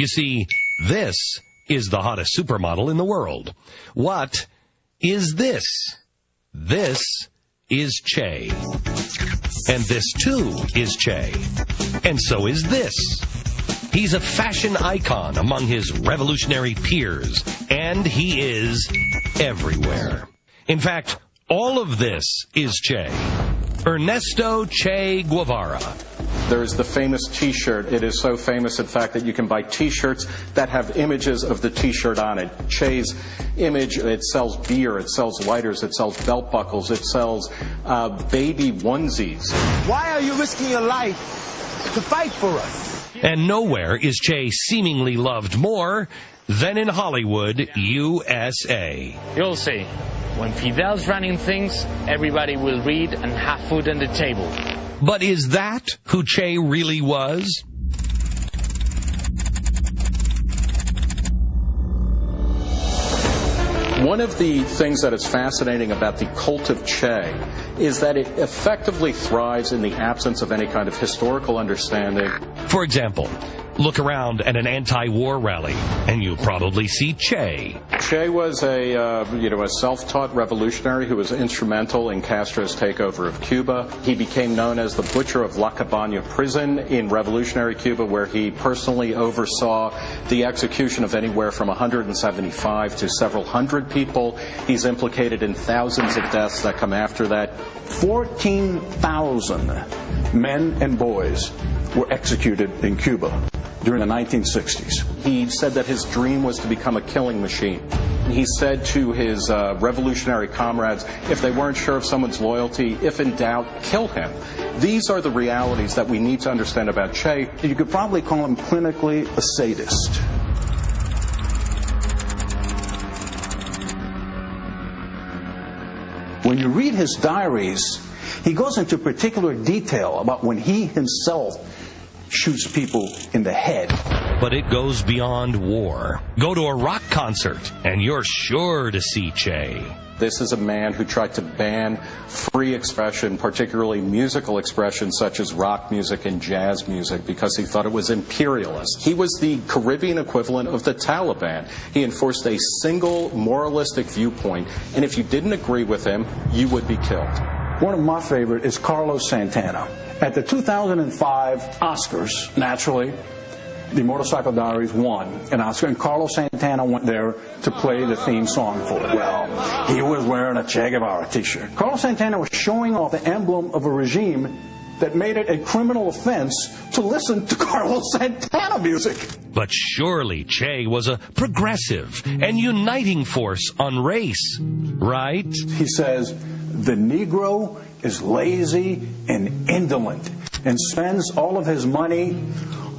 You see, this is the hottest supermodel in the world. What is this? This is Che. And this, too, is Che. And so is this. He's a fashion icon among his revolutionary peers, and he is everywhere. In fact, all of this is Che. Ernesto Che Guevara. There is the famous T-shirt. It is so famous, in fact, that you can buy T-shirts that have images of the T-shirt on it. Che's image, it sells beer, it sells lighters, it sells belt buckles, it sells baby onesies. Why are you risking your life to fight for us? And nowhere is Che seemingly loved more than in Hollywood, USA. You'll see. When Fidel's running things, everybody will read and have food on the table. But is that who Che really was? One of the things that is fascinating about the cult of Che is that it effectively thrives in the absence of any kind of historical understanding. For example, look around at an anti-war rally, and you'll probably see Che. Che was a self-taught revolutionary who was instrumental in Castro's takeover of Cuba. He became known as the Butcher of La Cabaña prison in revolutionary Cuba, where he personally oversaw the execution of anywhere from 175 to several hundred people. He's implicated in thousands of deaths that come after that. 14,000 men and boys were executed in Cuba during the 1960s. He said that his dream was to become a killing machine. He said to his revolutionary comrades, if they weren't sure of someone's loyalty, if in doubt, kill him. These are the realities that we need to understand about Che. You could probably call him clinically a sadist. When you read his diaries, he goes into particular detail about when he himself shoots people in the head. But it goes beyond war. Go to a rock concert, and you're sure to see Che. This is a man who tried to ban free expression, particularly musical expression such as rock music and jazz music, because he thought it was imperialist. He was the Caribbean equivalent of the Taliban. He enforced a single moralistic viewpoint, and if you didn't agree with him, you would be killed. One of my favorite is Carlos Santana. At the 2005 Oscars, naturally, the Motorcycle Diaries won an Oscar, and Carlos Santana went there to play the theme song for it. Well, he was wearing a Che Guevara t-shirt. Carlos Santana was showing off the emblem of a regime that made it a criminal offense to listen to Carlos Santana music. But surely Che was a progressive and uniting force on race, right? He says, the Negro is lazy and indolent and spends all of his money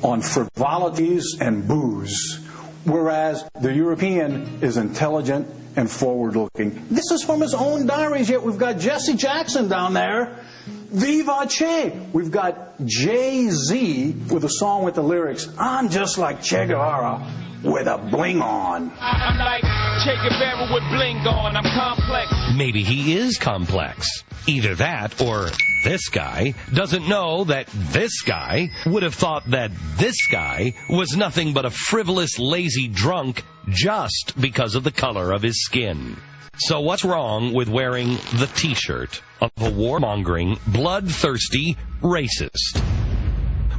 on frivolities and booze, whereas the European is intelligent and forward-looking. This is from his own diaries, yet we've got Jesse Jackson down there. Viva Che! We've got Jay-Z with a song with the lyrics, I'm just like Che Guevara with a bling on. I'm like Che Guevara with bling on. I'm complex. Maybe he is complex. Either that or this guy doesn't know that this guy would have thought that this guy was nothing but a frivolous, lazy drunk just because of the color of his skin. So what's wrong with wearing the t-shirt of a warmongering, bloodthirsty racist?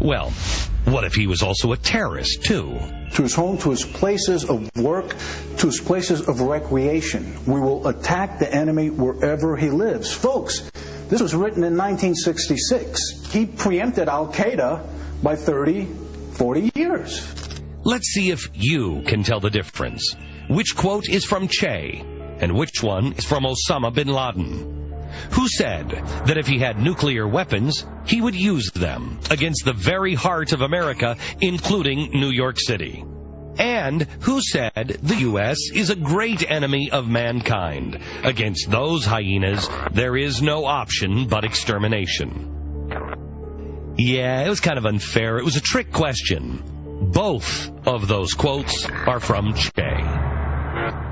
Well, what if he was also a terrorist, too? To his home, to his places of work, to his places of recreation. We will attack the enemy wherever he lives. Folks, this was written in 1966. He preempted Al-Qaeda by 30, 40 years. Let's see if you can tell the difference. Which quote is from Che, and which one is from Osama bin Laden? Who said that if he had nuclear weapons, he would use them against the very heart of America, including New York City? And who said the U.S. is a great enemy of mankind? Against those hyenas, there is no option but extermination. Yeah, it was kind of unfair. It was a trick question. Both of those quotes are from Che.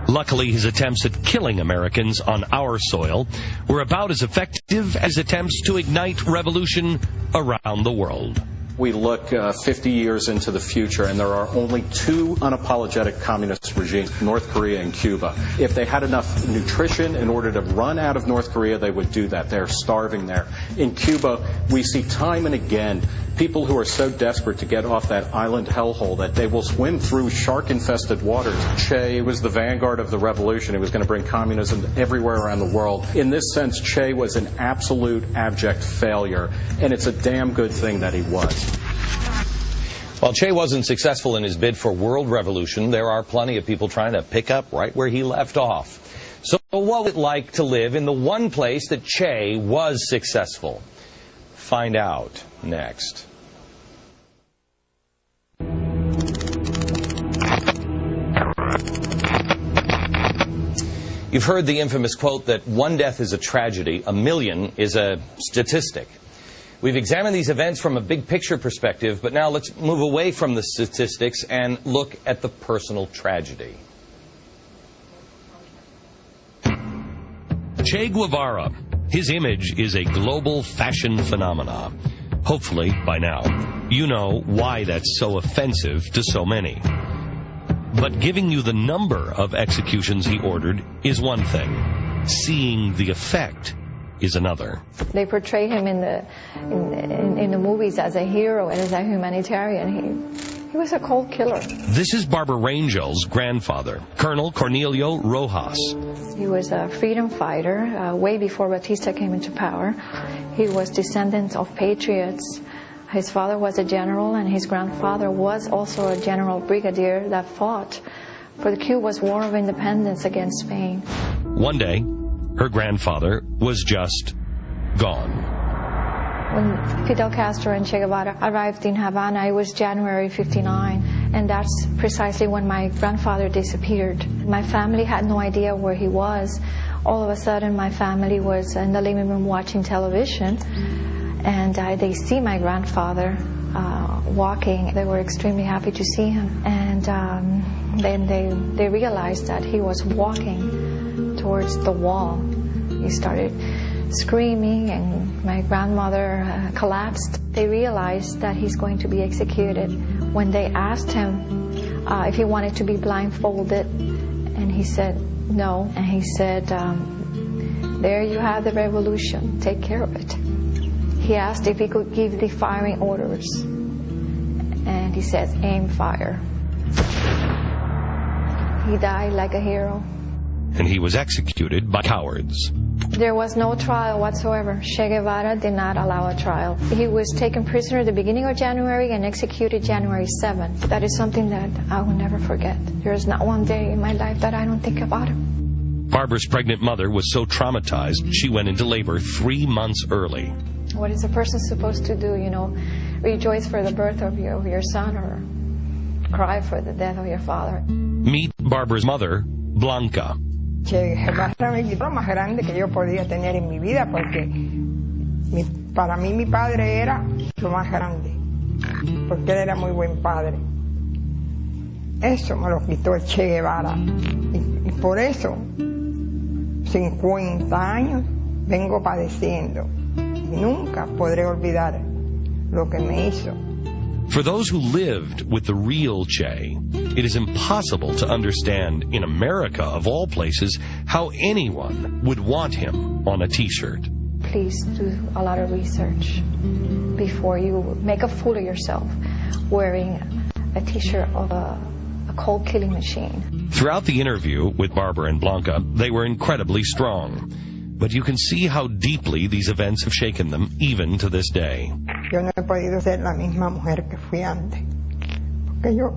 Luckily, his attempts at killing Americans on our soil were about as effective as attempts to ignite revolution around the world. We look 50 years into the future, and there are only two unapologetic communist regimes, North Korea and Cuba. If they had enough nutrition in order to run out of North Korea, they would do that. They're starving there. In Cuba, we see time and again people who are so desperate to get off that island hellhole that they will swim through shark-infested waters. Che was the vanguard of the revolution. He was going to bring communism everywhere around the world. In this sense, Che was an absolute abject failure, and it's a damn good thing that he was. While Che wasn't successful in his bid for world revolution, there are plenty of people trying to pick up right where he left off. So what was it like to live in the one place that Che was successful? Find out next. You've heard the infamous quote that one death is a tragedy, a million is a statistic. We've examined these events from a big picture perspective, but now let's move away from the statistics and look at the personal tragedy. Che Guevara. His image is a global fashion phenomenon. Hopefully, by now, you know why that's so offensive to so many. But giving you the number of executions he ordered is one thing. Seeing the effect is another. They portray him in the movies as a hero and as a humanitarian. He was a cold killer. This is Barbara Rangel's grandfather, Colonel Cornelio Rojas. He was a freedom fighter way before Batista came into power. He was descendant of patriots. His father was a general, and his grandfather was also a general brigadier that fought for the Cuba's War of Independence against Spain. One day, her grandfather was just gone. When Fidel Castro and Che Guevara arrived in Havana, it was January '59, and that's precisely when my grandfather disappeared. My family had no idea where he was. All of a sudden, my family was in the living room watching television, and they see my grandfather walking. They were extremely happy to see him, and then they realized that he was walking towards the wall. He started screaming, and my grandmother collapsed. They realized that he's going to be executed. When they asked him if he wanted to be blindfolded, and he said no, and he said, there you have the revolution, take care of it. He asked if he could give the firing orders, and he says, aim, fire. He died like a hero. And he was executed by cowards. There was no trial whatsoever. Che Guevara did not allow a trial. He was taken prisoner at the beginning of January and executed January 7th. That is something that I will never forget. There is not one day in my life that I don't think about him. Barbara's pregnant mother was so traumatized, she went into labor 3 months early. What is a person supposed to do, rejoice for the birth of your son or cry for the death of your father? Meet Barbara's mother, Blanca. Che Guevara me quitó lo más grande que yo podía tener en mi vida, porque para mí mi padre era lo más grande, porque él era muy buen padre. Eso me lo quitó el Che Guevara, y por eso 50 años vengo padeciendo, y nunca podré olvidar lo que me hizo. For those who lived with the real Che, it is impossible to understand, in America of all places, how anyone would want him on a T-shirt. Please do a lot of research before you make a fool of yourself wearing a T-shirt of a cold killing machine. Throughout the interview with Barbara and Blanca, they were incredibly strong. But you can see how deeply these events have shaken them, even to this day. Yo no he podido ser la misma mujer que fui antes, porque yo...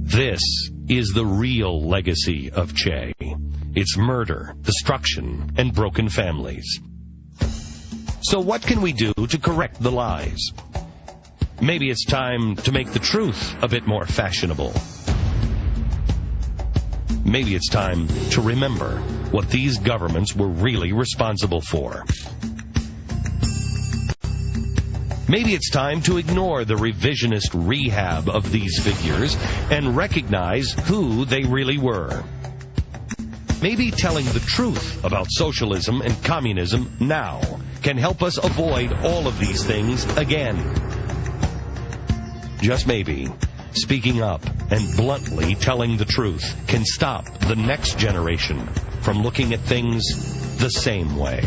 This is the real legacy of Che. It's murder, destruction, and broken families. So what can we do to correct the lies? Maybe it's time to make the truth a bit more fashionable. Maybe it's time to remember what these governments were really responsible for. Maybe it's time to ignore the revisionist rehab of these figures and recognize who they really were. Maybe telling the truth about socialism and communism now can help us avoid all of these things again. Just maybe, speaking up and bluntly telling the truth can stop the next generation from looking at things the same way.